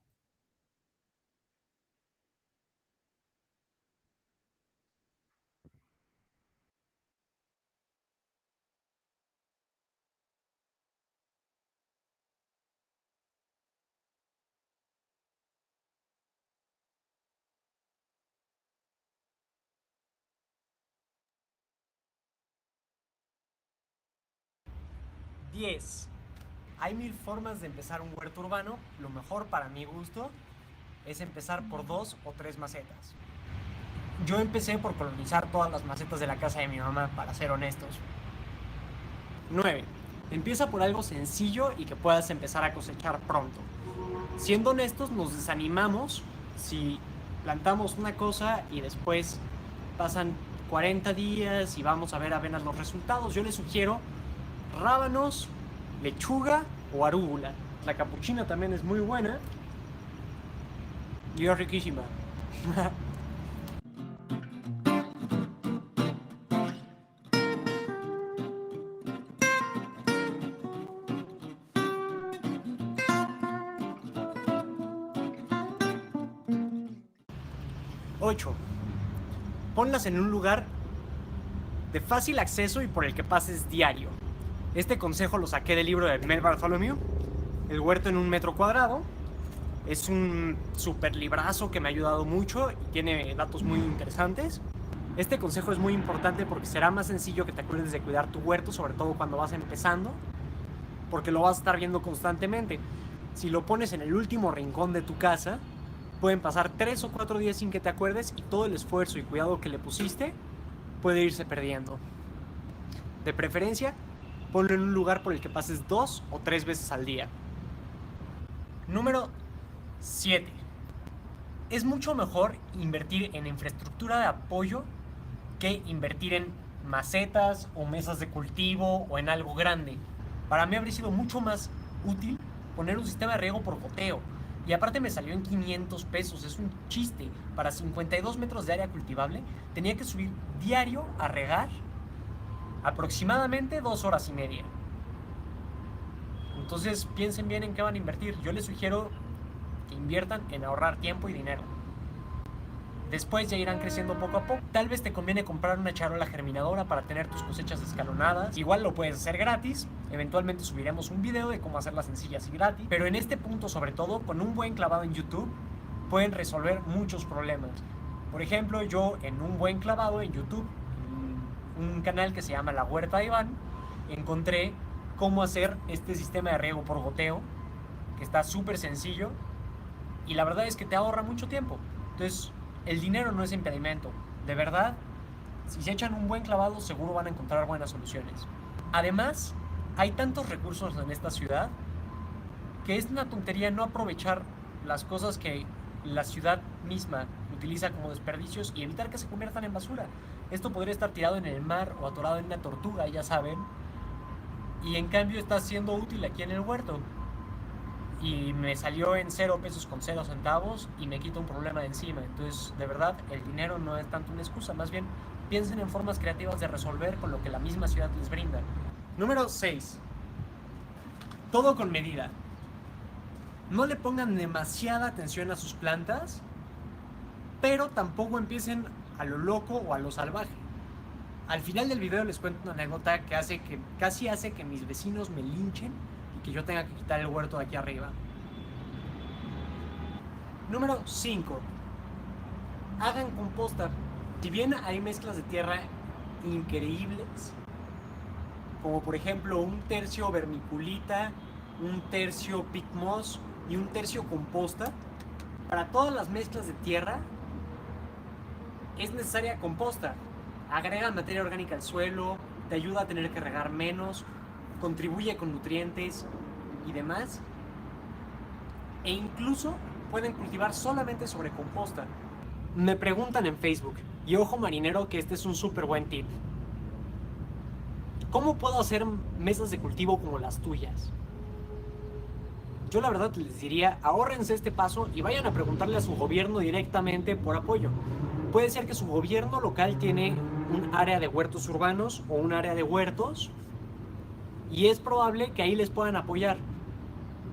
¡10! Hay mil formas de empezar un huerto urbano. Lo mejor para mi gusto es empezar por 2 o 3 macetas. Yo empecé por colonizar todas las macetas de la casa de mi mamá, para ser honestos. 9. Empieza por algo sencillo y que puedas empezar a cosechar pronto. Siendo honestos, nos desanimamos si plantamos una cosa y después pasan 40 días y vamos a ver apenas los resultados. Yo les sugiero rábanos, lechuga o arúgula. La capuchina también es muy buena y es riquísima. 8. Ponlas en un lugar de fácil acceso y por el que pases diario. Este consejo lo saqué del libro de Mel Bartholomew, El huerto en un metro cuadrado. Es un super librazo que me ha ayudado mucho y tiene datos muy interesantes. Este consejo es muy importante porque será más sencillo que te acuerdes de cuidar tu huerto, sobre todo cuando vas empezando, porque lo vas a estar viendo constantemente. Si lo pones en el último rincón de tu casa, pueden pasar 3 o 4 días sin que te acuerdes y todo el esfuerzo y cuidado que le pusiste puede irse perdiendo. De preferencia, ponlo en un lugar por el que pases 2 o 3 veces al día. Número 7. Es mucho mejor invertir en infraestructura de apoyo que invertir en macetas o mesas de cultivo o en algo grande. Para mí habría sido mucho más útil poner un sistema de riego por goteo. Y aparte me salió en 500 pesos, es un chiste. Para 52 metros de área cultivable tenía que subir diario a regar aproximadamente 2 horas y media. Entonces piensen bien en qué van a invertir. Yo les sugiero que inviertan en ahorrar tiempo y dinero. Después ya irán creciendo poco a poco. Tal vez te conviene comprar una charola germinadora para tener tus cosechas escalonadas. Igual lo puedes hacer gratis. Eventualmente subiremos un video de cómo hacerlas sencillas y gratis. Pero en este punto, sobre todo, con un buen clavado en YouTube, pueden resolver muchos problemas. Por ejemplo, yo en un buen clavado en YouTube, en un canal que se llama La Huerta de Iván, encontré cómo hacer este sistema de riego por goteo, que está súper sencillo. Y la verdad es que te ahorra mucho tiempo. Entonces, el dinero no es impedimento. De verdad, si se echan un buen clavado, seguro van a encontrar buenas soluciones. Además, hay tantos recursos en esta ciudad que es una tontería no aprovechar las cosas que la ciudad misma utiliza como desperdicios y evitar que se conviertan en basura. Esto podría estar tirado en el mar o atorado en una tortuga, ya saben. Y en cambio está siendo útil aquí en el huerto. Y me salió en 0 pesos con 0 centavos y me quita un problema de encima. Entonces, de verdad, el dinero no es tanto una excusa. Más bien, piensen en formas creativas de resolver con lo que la misma ciudad les brinda. Número 6. Todo con medida. No le pongan demasiada atención a sus plantas, pero tampoco empiecen a lo loco o a lo salvaje. Al final del video les cuento una anécdota que casi hace que mis vecinos me linchen que yo tenga que quitar el huerto de aquí arriba. Número 5. Hagan composta. Si bien hay mezclas de tierra increíbles, como por ejemplo un tercio vermiculita, un tercio peat moss y un tercio composta, para todas las mezclas de tierra es necesaria composta. Agrega materia orgánica al suelo, te ayuda a tener que regar menos, contribuye con nutrientes y demás, e incluso pueden cultivar solamente sobre composta. Me preguntan en Facebook, y ojo marinero que este es un súper buen tip: ¿cómo puedo hacer mesas de cultivo como las tuyas? Yo la verdad les diría, ahórrense este paso y vayan a preguntarle a su gobierno directamente por apoyo. Puede ser que su gobierno local tiene un área de huertos urbanos o un área de huertos, y es probable que ahí les puedan apoyar.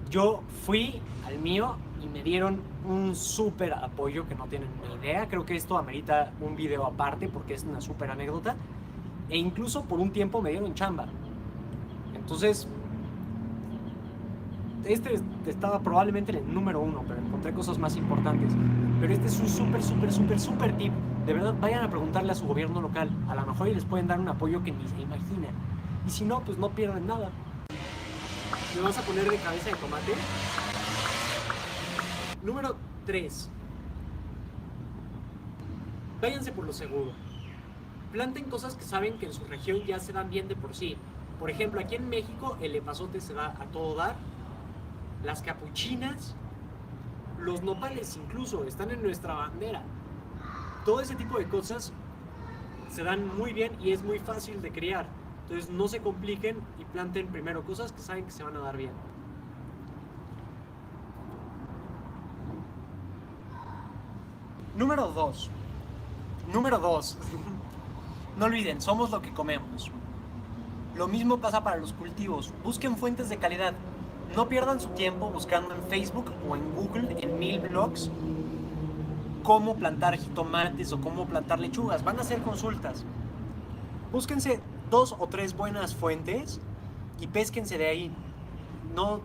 Yo fui al mío y me dieron un súper apoyo que no tienen ni idea. Creo que esto amerita un video aparte porque es una súper anécdota. E incluso por un tiempo me dieron chamba. Entonces, este estaba probablemente en el número 1, pero encontré cosas más importantes. Pero este es un súper tip. De verdad, vayan a preguntarle a su gobierno local. A lo mejor les pueden dar un apoyo que ni se imaginan. Y si no, pues no pierden nada. ¿Me vas a poner de cabeza de tomate? Número 3. Váyanse por lo seguro. Planten cosas que saben que en su región ya se dan bien de por sí. Por ejemplo, aquí en México el epazote se da a todo dar. Las capuchinas, los nopales incluso, están en nuestra bandera. Todo ese tipo de cosas se dan muy bien y es muy fácil de criar. Entonces no se compliquen y planten primero cosas que saben que se van a dar bien. Número 2. No olviden, somos lo que comemos. Lo mismo pasa para los cultivos. Busquen fuentes de calidad. No pierdan su tiempo buscando en Facebook o en Google en 1000 blogs cómo plantar jitomates o cómo plantar lechugas. Van a hacer consultas. Búsquense 2 o 3 buenas fuentes y pésquense de ahí. No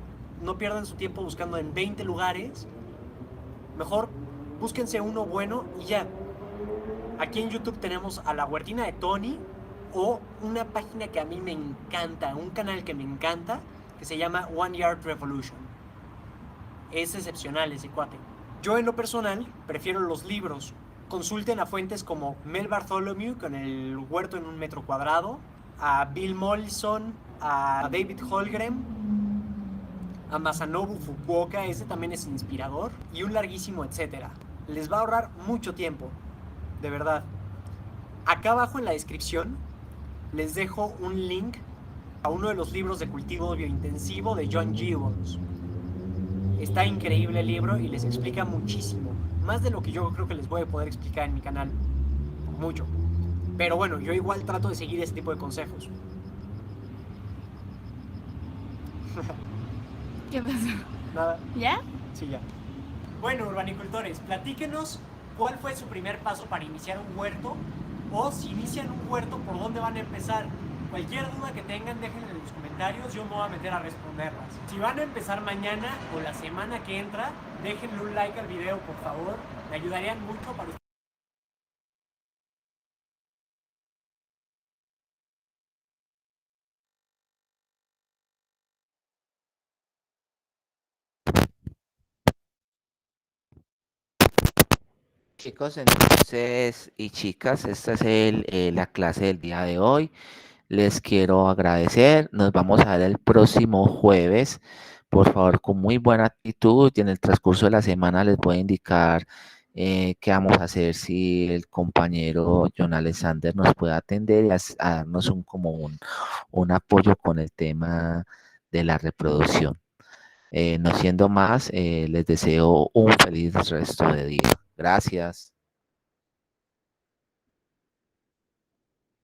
pierdan su tiempo buscando en 20 lugares. Mejor búsquense uno bueno y ya. Aquí en YouTube tenemos a la huertina de Tony o una página que a mí me encanta, un canal que me encanta, que se llama One Yard Revolution. Es excepcional ese cuate. Yo en lo personal prefiero los libros. Consulten a fuentes como Mel Bartholomew con el huerto en 1 metro cuadrado, a Bill Mollison, a David Holmgren, a Masanobu Fukuoka, ese también es inspirador, y un larguísimo etcétera. Les va a ahorrar mucho tiempo, de verdad. Acá abajo en la descripción les dejo un link a uno de los libros de cultivo biointensivo de John Gibbons. Está increíble el libro y les explica muchísimo, más de lo que yo creo que les voy a poder explicar en mi canal, mucho. Pero bueno, yo igual trato de seguir este tipo de consejos. ¿Qué pasó? Nada. ¿Ya? Sí, ya. Bueno, urbanicultores, platíquenos cuál fue su primer paso para iniciar un huerto, o si inician un huerto, por dónde van a empezar. Cualquier duda que tengan, déjenla en los comentarios, yo me voy a meter a responderlas. Si van a empezar mañana o la semana que entra, déjenle un like al video, por favor. Me ayudarían mucho para ustedes. Chicos, entonces y chicas, esta es la clase del día de hoy. Les quiero agradecer. Nos vamos a ver el próximo jueves. Por favor, con muy buena actitud, y en el transcurso de la semana les voy a indicar qué vamos a hacer, si el compañero John Alexander nos puede atender y a darnos un apoyo con el tema de la reproducción. No siendo más, les deseo un feliz resto de día. Gracias.